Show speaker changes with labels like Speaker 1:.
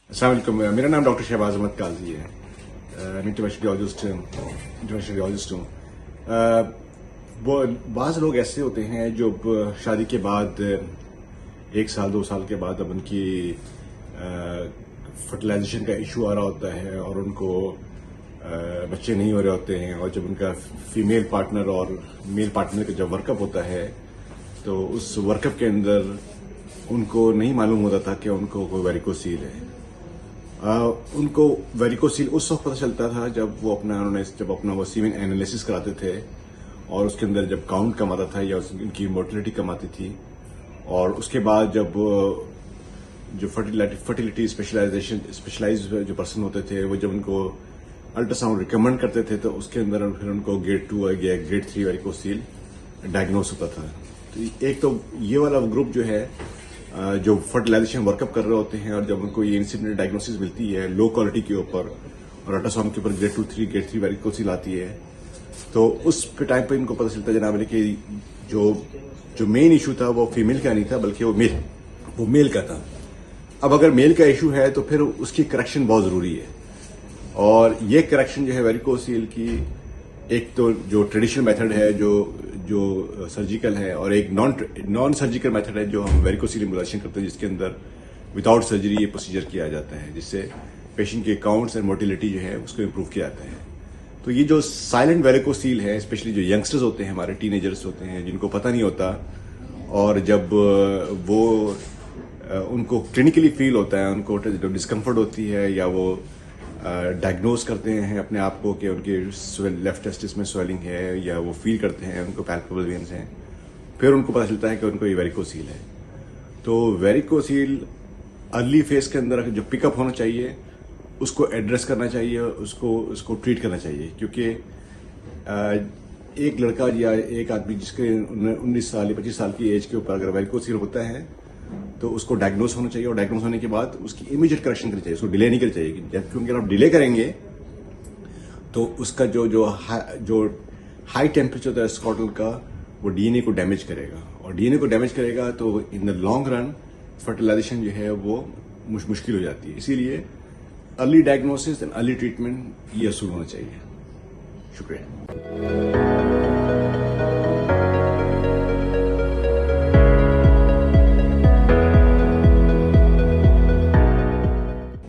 Speaker 1: السلام علیکم. میرا نام ڈاکٹر شہباز احمد قاضی ہے. میں انٹرنیشنل ریاضسٹ ہوں. وہ بعض لوگ ایسے ہوتے ہیں جو شادی کے بعد 1 سال 2 سال کے بعد اب ان کی فرٹیلائزیشن کا ایشو آ رہا ہوتا ہے اور ان کو بچے نہیں ہو رہے ہوتے ہیں, اور جب ان کا فیمیل پارٹنر اور میل پارٹنر کا جب ورک اپ ہوتا ہے تو اس ورک اپ کے اندر ان کو نہیں معلوم ہوتا تھا کہ ان کو کوئی ویریکوسیل ہے. ان کو ویریکوسیل اس وقت پتہ چلتا تھا جب اپنا وہ سیمن اینالیسس کراتے تھے اور اس کے اندر جب کاؤنٹ کم آتا تھا یا ان کی مورٹیلٹی کم آتی تھی, اور اس کے بعد جب جو فرٹیلٹی اسپیشلائز جو پرسن ہوتے تھے وہ جب ان کو الٹرا ساؤنڈ ریکمینڈ کرتے تھے تو اس کے اندر پھر ان کو گریڈ 2 یا گریڈ 3 ویریکوسیل ڈائگنوز ہوتا تھا. تو ایک تو یہ والا گروپ جو ہے جو فرٹیلائزیشن ورک اپ کر رہے ہوتے ہیں, اور جب ان کو یہ انسیڈنٹ ڈائگنوسس ملتی ہے لو کوالٹی کے اوپر اور الٹرا ساؤنڈ کے اوپر گریڈ 2 3 گریڈ 3 ویریکوسیل آتی ہے, تو اس ٹائم پہ ان کو پتہ چلتا ہے جناب کہ جو مین ایشو تھا وہ فیمیل کا نہیں تھا بلکہ وہ میل کا تھا. اب اگر میل کا ایشو ہے تو پھر اس کی کریکشن بہت ضروری ہے, اور یہ کریکشن جو ہے ویریکوسیل کی ایک تو جو ٹریڈیشنل میتھڈ ہے جو سرجیکل ہے, اور ایک نان سرجیکل میتھڈ ہے جو ہم ویریکوسیل ایمبولائزیشن کرتے ہیں جس کے اندر وداؤٹ سرجری یہ پروسیجر کیا جاتا ہے, جس سے پیشنٹ کے کاؤنٹس اینڈ موٹیلٹی جو ہے اس کو امپروو کیا جاتا ہے. تو یہ جو سائلنٹ ویریکوسیل ہے, اسپیشلی جو ینگسٹرز ہوتے ہیں ہمارے ٹین ایجرس ہوتے ہیں جن کو پتہ نہیں ہوتا, اور جب وہ ان کو کلینکلی فیل ہوتا ہے, ان کو ڈسکمفرٹ ہوتی ہے یا وہ ڈائگنوز کرتے ہیں اپنے آپ کو کہ ان کے لیفٹ ٹیسٹس میں سویلنگ ہے یا وہ فیل کرتے ہیں ان کو پیلپیبل وینز ہیں, پھر ان کو پتہ چلتا ہے کہ ان کو یہ ویریکوسیل ہے. تو ویریکوسیل ارلی فیز کے اندر جو پک اپ ہونا چاہیے اس کو ایڈریس کرنا چاہیے, اس کو ٹریٹ کرنا چاہیے, کیونکہ ایک لڑکا یا ایک آدمی جس کے 19 سال یا 25 سال کی ایج کے اوپر اگر ویریکوسیل ہوتا ہے تو اس کو ڈائگنوز ہونا چاہیے, اور ڈائگنوز ہونے کے بعد اس کی امیڈیٹ کریکشن کرنی چاہیے, اس کو ڈیلے نہیں کرنی چاہیے, کیونکہ اگر آپ ڈیلے کریں گے تو اس کا جو ہائی ٹیمپریچر ہوتا ہے اسکاٹل کا وہ ڈی این اے کو ڈیمیج کرے گا, اور ڈی این اے کو ڈیمیج کرے گا تو ان دا لانگ رن فرٹیلائزیشن جو ہے وہ مشکل ہو جاتی ہے. اسی لیے early diagnosis and early treatment یہ اصول ہونا چاہیے. شکریہ.